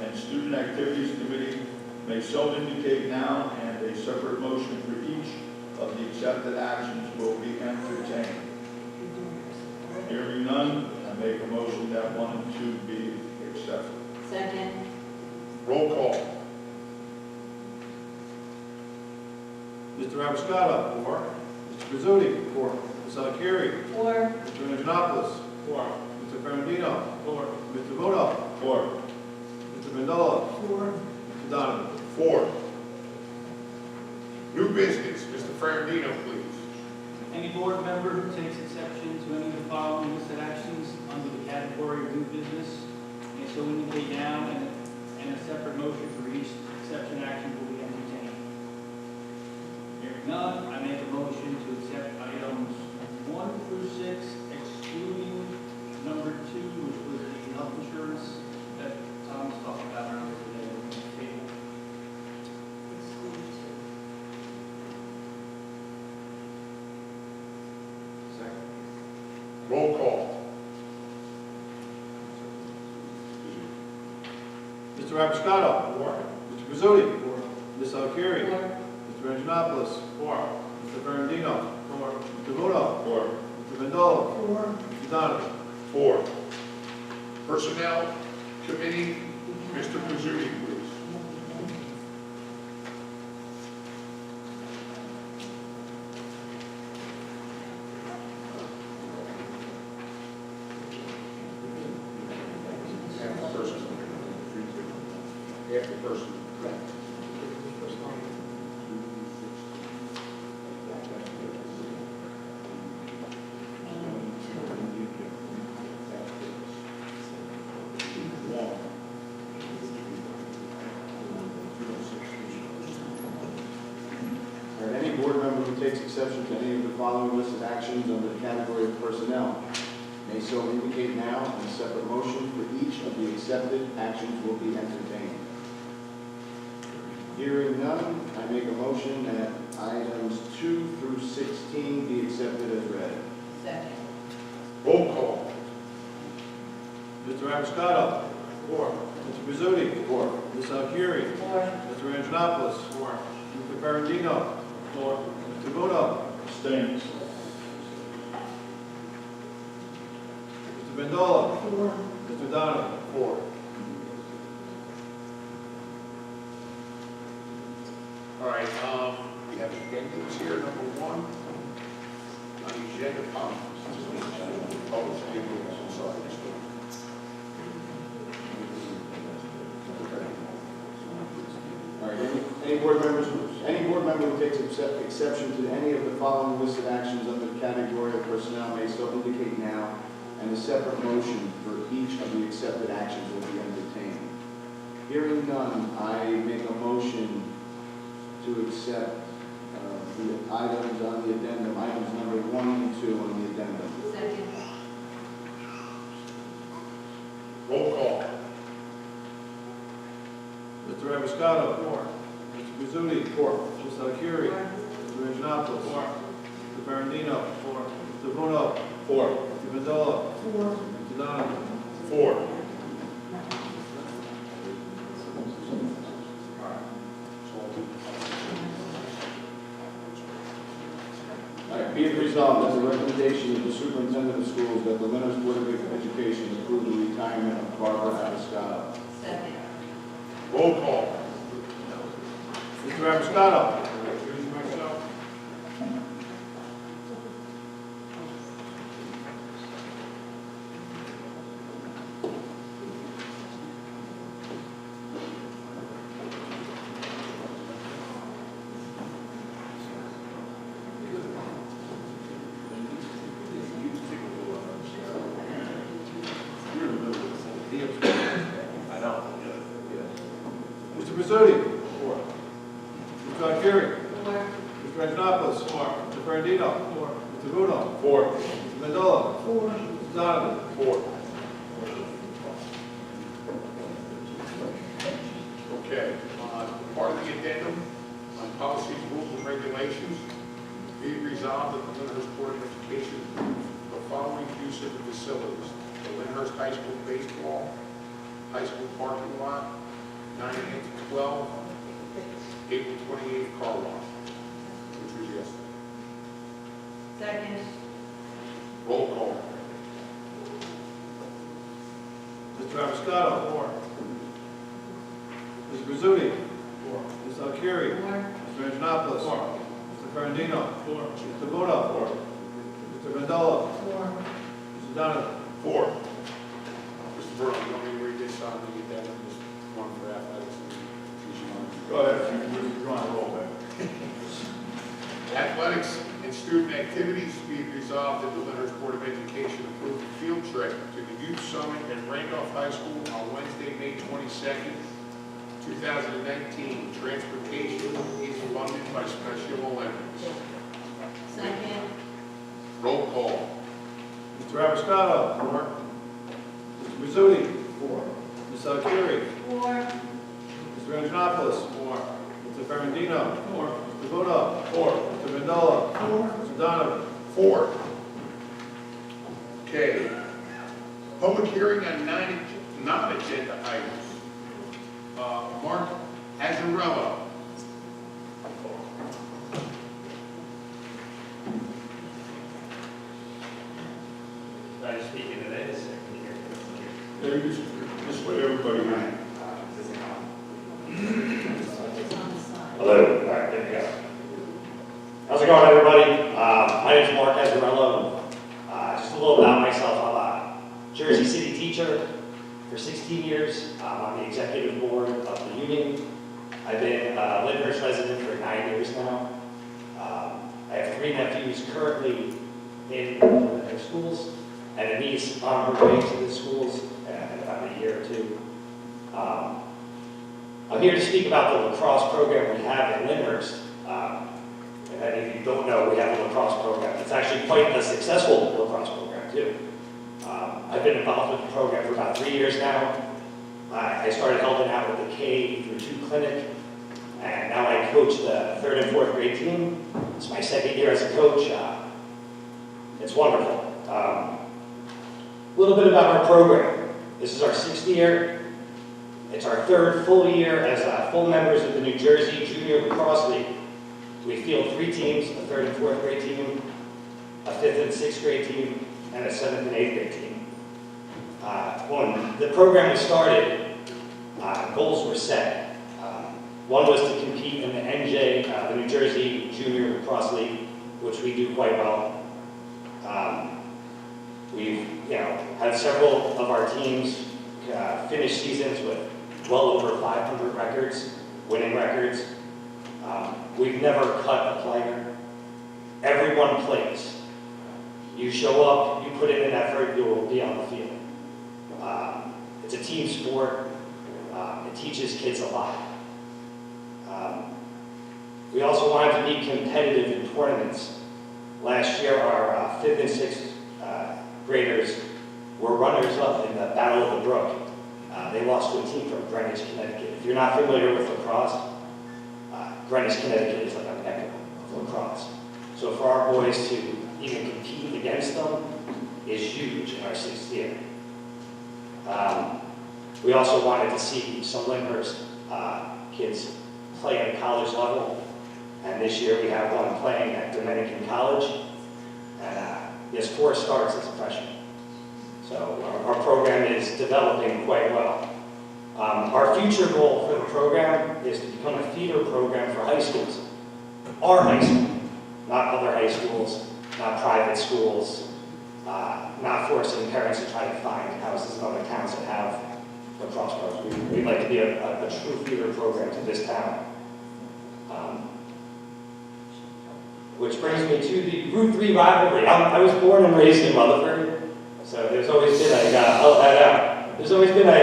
G: and student activities committee may so indicate now, and a separate motion for each of the accepted actions will be entertained. Hearing none, I make a motion that 1 and 2 be accepted.
D: Second.
C: Roll call.
E: Mr. Rappiscato. 4. Mr. Pizzuti. 4. Ms. Alcieri.
D: 4.
E: Mr. Antonopoulos. 4. Mr. Ferrandino. 4. Mr. Bruno. 4. Mr. Mandola. 4. Mr. Donovan.
C: 4. New business, Mr. Ferrandino, please.
H: Any board member who takes exception to any of the following listed actions under the category of new business may so indicate now, and a separate motion for each exception action will be entertained. Hearing none, I make a motion to accept items 1 through 6, excluding number 2, which was the health insurance that Tom was talking about earlier today on the table.
E: Mr. Rappustato. Four. Mr. Pizzuti. Four. Ms. Alcieri.
D: Four.
E: Mr. Anjanopoulos.
H: Four.
E: Mr. Ferrandino.
H: Four.
E: Mr. Vudo.
G: Four.
E: Mr. Vindola.
D: Four.
E: Mr. Donovan.
C: 4. Personnel Committee, Mr. Pizzuti, please. After personnel. After personnel.
I: All right, any board member who takes exception to any of the following listed actions under the category of personnel may so indicate now, and a separate motion for each of the accepted actions will be entertained. Hearing none, I make a motion that items 2 through 16 be accepted as read.
D: Second.
C: Roll call.
E: Mr. Rappustato. Four. Mr. Pizzuti.
I: Four.
E: Ms. Alcieri.
D: Four.
E: Mr. Anjanopoulos. Four. Mr. Ferrandino. Four. Mr. Vudo.
G: Abstain.
E: Mr. Vindola.
D: Four.
E: Mr. Donovan.
C: 4. All right, we have addendums here. Number 1, on the agenda policies. Oh, I'm sorry.
I: All right, any board member who takes exception to any of the following listed actions under the category of personnel may so indicate now, and a separate motion for each of the accepted actions will be entertained. Hearing none, I make a motion to accept the items on the addendum, items number 1 and 2 on the addendum.
D: Second.
C: Roll call.
E: Mr. Rappustato. Four. Mr. Pizzuti. Four. Ms. Alcieri.
D: Four.
E: Mr. Anjanopoulos. Four. Mr. Ferrandino. Four. Mr. Vudo.
C: 4.
E: Mr. Vindola.
D: Four.
E: Mr. Donovan.
C: 4.
I: All right, be it resolved as a recommendation of the superintendent of schools that the Lyndhurst Board of Education approve the retirement of Barbara Abiscato.
D: Second.
C: Roll call.
E: Mr. Rappustato. Mr. Pizzuti. Four. Mr. Alcieri.
D: Four.
E: Mr. Anjanopoulos. Four. Mr. Ferrandino. Four. Mr. Vudo.
C: 4.
E: Mr. Vindola.
D: Four.
E: Mr. Donovan.
C: 4. Okay, part of the addendum on policies, rules, and regulations, be it resolved that the Lyndhurst Board of Education approve the following use of the facilities: the Lyndhurst High School baseball, high school parking lot, 9 a.m. to 12, April 28th car wash, which was yesterday.
D: Second.
C: Roll call.
E: Mr. Rappustato. Four. Mr. Pizzuti. Four. Ms. Alcieri.
D: Four.
E: Mr. Anjanopoulos. Four. Mr. Ferrandino. Four. Mr. Vudo. Four. Mr. Vindola.
D: Four.
E: Mr. Donovan.
C: 4. Mr. Burrow, you want me to read this on the addendum, just one for athletics?
G: Go ahead, you're on a roll, man.
C: Athletics and student activities, be it resolved that the Lyndhurst Board of Education approve a field trip to the Youth Summit at Randolph High School on Wednesday, May 22nd, 2019. Transportation is funded by Special Olympics.
D: Second.
C: Roll call.
E: Mr. Rappustato. Four. Mr. Pizzuti. Four. Ms. Alcieri.
D: Four.
E: Mr. Anjanopoulos. Four. Mr. Ferrandino. Four. Mr. Vudo. 4. Mr. Vindola. 4. Mr. Donovan.
C: 4. Okay. Public hearing on non-agenda items. Mark Azzarello.
J: I just speak into this.
G: This way everybody can.
J: Hello. All right, there we go. How's it going, everybody? My name is Mark Azzarello. Just a little about myself. I'm a Jersey City teacher for 16 years. I'm on the executive board of the union. I've been a Lyndhurst resident for 9 years now. I have 3 nephews currently in their schools, and a niece on her way to the schools in about a year or 2. I'm here to speak about the lacrosse program we have in Lyndhurst. If any of you don't know, we have a lacrosse program. It's actually quite a successful lacrosse program, too. I've been involved with the program for about 3 years now. I started helping out with the K through 2 clinic, and now I coach the 3rd and 4th grade team. It's my 2nd year as a coach. It's wonderful. A little bit about our program. This is our 6th year. It's our 3rd full year as full members of the New Jersey Junior Lacrosse League. We field 3 teams, a 3rd and 4th grade team, a 5th and 6th grade team, and a 7th and 8th grade team. When the program was started, goals were set. One was to compete in the NJ, the New Jersey Junior Lacrosse League, which we do quite well. We've had several of our teams finish seasons with well over 500 records, winning records. We've never cut a player. Everyone plays. You show up, you put in an effort, you will be on the field. It's a team sport. It teaches kids a lot. We also wanted to be competitive in tournaments. Last year, our 5th and 6th graders were runners-up in the Battle of the Brook. They lost to a team from Greenwich, Connecticut. If you're not familiar with lacrosse, Greenwich, Connecticut is like a mecca of lacrosse. So for our boys to even compete against them is huge in our 6th year. We also wanted to see some Lyndhurst kids play at college level, and this year we have one playing at Dominican College, and he has 4 starts as a freshman. So our program is developing quite well. Our future goal for the program is to become a feeder program for high schools. Our high school, not other high schools, not private schools, not forcing parents to try to find houses in other towns that have lacrosse programs. We'd like to be a true feeder program to this town. Which brings me to the Route 3 rivalry. I was born and raised in Rutherford, so there's always been a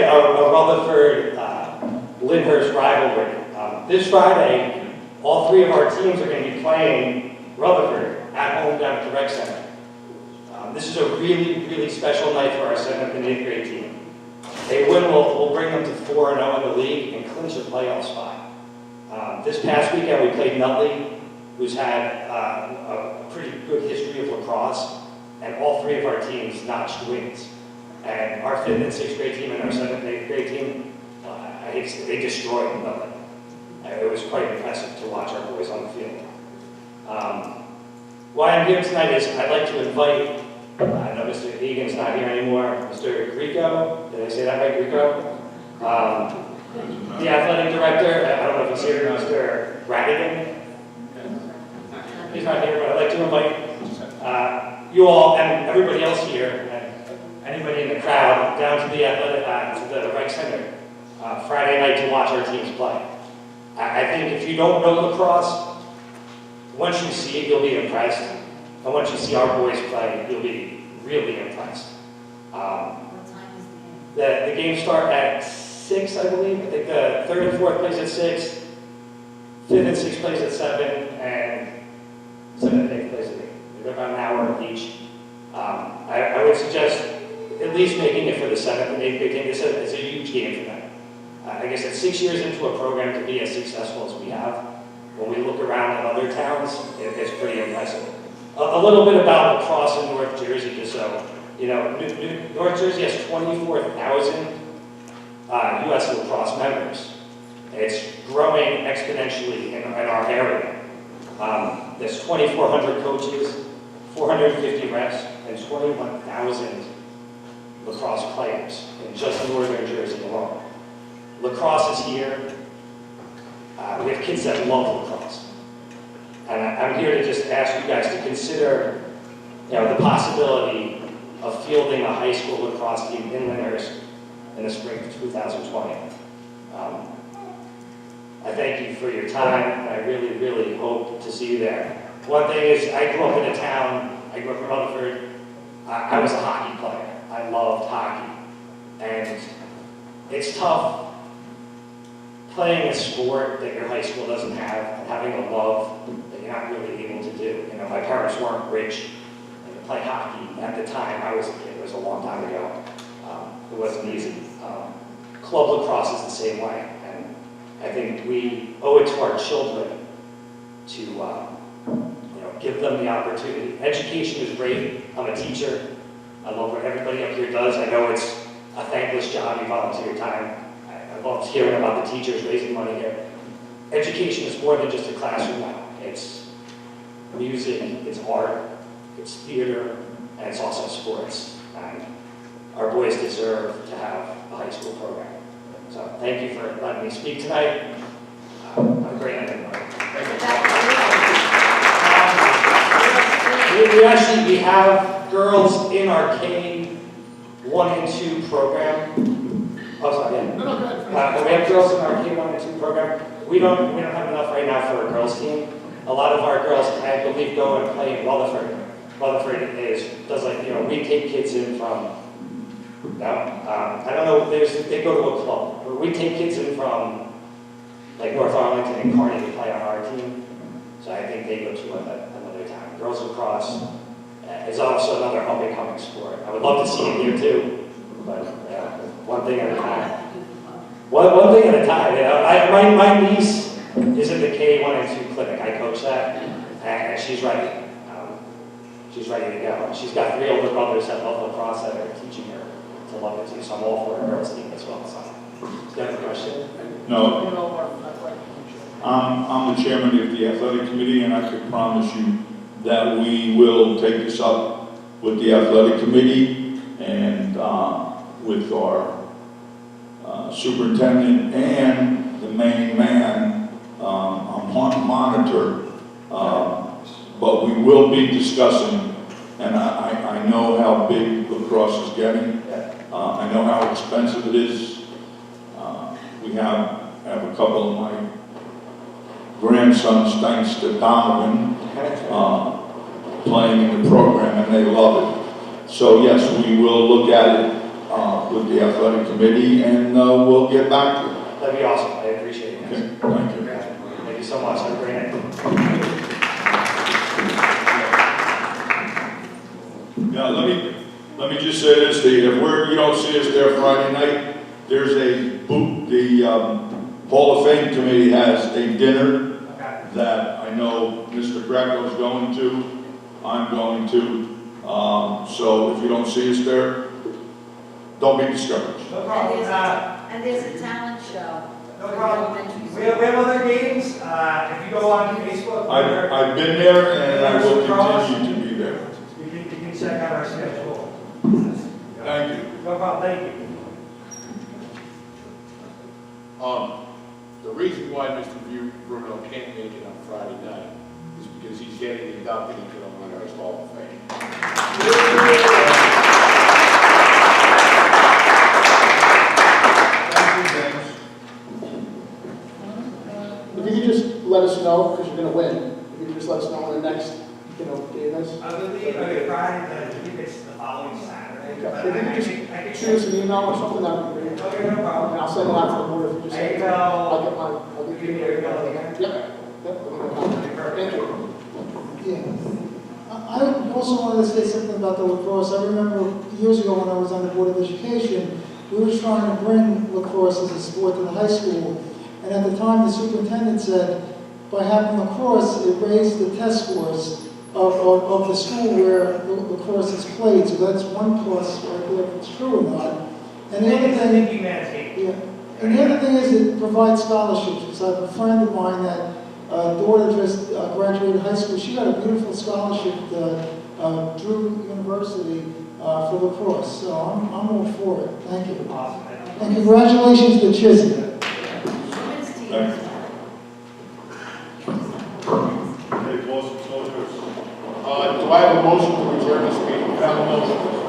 J: Rutherford Lyndhurst rivalry. This Friday, all 3 of our teams are going to be playing Rutherford at home down at the rec center. This is a really, really special night for our 7th and 8th grade team. They win, we'll bring them to 4-0 in the league and clinch a playoff spot. This past weekend we played Nutley, who's had a pretty good history of lacrosse, and all 3 of our teams notched wins. And our 5th and 6th grade team and our 7th and 8th grade team, they destroyed Nutley. It was quite impressive to watch our boys on the field. Why I'm here tonight is I'd like to invite, I know Mr. Egan's not here anymore, Mr. Grieco, did I say that right, Grieco? The athletic director, I don't know if he's here, Mr. Radigan. He's not here, but I'd like to invite you all and everybody else here, and anybody in the crowd, down to the rec center Friday night to watch our teams play. I think if you don't know lacrosse, once you see it, you'll be impressed. And once you see our boys play, you'll be really impressed.
D: What time is the game?
J: The games start at 6, I believe. I think the 3rd and 4th plays at 6, 5th and 6th plays at 7, and 7th and 8th plays at 8. They're about an hour each. I would suggest at least making it for the 7th and 8th grade team. It's a huge game for them. I guess at 6 years into a program to be as successful as we have, when we look around at other towns, it's pretty impressive. A little bit about lacrosse in North Jersey, just so you know. North Jersey has 24,000 U.S. lacrosse members. It's growing exponentially in our area. There's 2,400 coaches, 450 refs, and 21,000 lacrosse players in just northern Jersey alone. Lacrosse is here. We have kids that love lacrosse. And I'm here to just ask you guys to consider, the possibility of fielding a high school lacrosse team in Lyndhurst in the spring of 2020. I thank you for your time, and I really, really hope to see you there. One thing is, I grew up in a town, I grew up in Rutherford. I was a hockey player. I loved hockey. And it's tough playing a sport that your high school doesn't have and having a love that you're not really able to do. My parents weren't rich, and to play hockey at the time I was a kid, it was a long time ago. It wasn't easy. Club lacrosse is the same way, and I think we owe it to our children to give them the opportunity. Education is great. I'm a teacher. I love what everybody up here does. I know it's a thankless job. You volunteer time. I love hearing about the teachers raising money here. Education is more than just a classroom now. It's music, it's art, it's theater, and it's also sports. And our boys deserve to have a high school program. So thank you for letting me speak tonight. I'm great at it. We have girls in our K1 and 2 program. Oh, sorry, yeah.
A: No, go ahead.
J: We have girls in our K1 and 2 program. We don't have enough right now for a girls team. A lot of our girls, I believe, go and play in Rutherford. Rutherford we take kids in from, I don't know, they go to a club. We take kids in from, like, North Arlington and Kearney to play on our team. So I think they go to another time. Girls lacrosse is also another up-and-coming sport. I would love to see it here too, but one thing at a time. One thing at a time. My niece is in the K1 and 2 clinic. I coach that, and she's ready. She's ready to go. She's got 3 older brothers that love lacrosse that are teaching her to love it too. So I'm all for a girls team as well. So, do you have a question?
G: No. I'm the chairman of the athletic committee, and I can promise you that we will take this up with the athletic committee and with our superintendent and the main man on monitor. But we will be discussing, and I know how big lacrosse is getting. I know how expensive it is. We have a couple of my grandsons, thanks to Donovan, playing in the program, and they love it. So yes, we will look at it with the athletic committee, and we'll get back to it.
J: That'd be awesome. I appreciate it.
G: Okay, thank you.
J: Thank you so much. Have a great night.
G: Now, let me just say this to you. If you don't see us there Friday night, there's a boot. The Hall of Fame committee has a dinner that I know Mr. Greco's going to. I'm going to. So if you don't see us there, don't be discouraged.
K: No problem. And there's a talent show.
L: No problem. We have other games. If you go on Facebook,
G: I've been there, and I will continue to be there.
L: you can check out our schedule.
G: Thank you.
L: No problem. Thank you.
C: The reason why Mr. Bruno can't make it on Friday night is because he's getting inducted into the Lyndhurst Hall of Fame.
A: If you could just let us know, because you're going to win, if you could just let us know when the next, game is.
L: I believe Friday, I think it's the following Saturday.
A: Okay. If you could just shoot us an email or something, that would be great.
L: Okay, no problem.
A: And I'll send it out to the board if you just say, I'll get
L: Give me your email again.
A: Yep. Thank you.
M: Yeah. I also wanted to say something about the lacrosse. I remember years ago when I was on the Board of Education, we were trying to bring lacrosse as a sport to the high school. And at the time, the superintendent said, by having lacrosse, it raised the test scores of the school where lacrosse is played. So that's one plus right there, if it's true or not. And the other thing, yeah. And the other thing is it provides scholarships, because I have a friend of mine that daughter just graduated high school. She got a beautiful scholarship at Drew University for lacrosse, so I'm all for it. Thank you.
L: Awesome.
M: And congratulations to Chizzy.
K: Women's team.
G: Okay, Boston, it's all yours.
C: Do I have a motion to adjourn this meeting? Can I have a motion?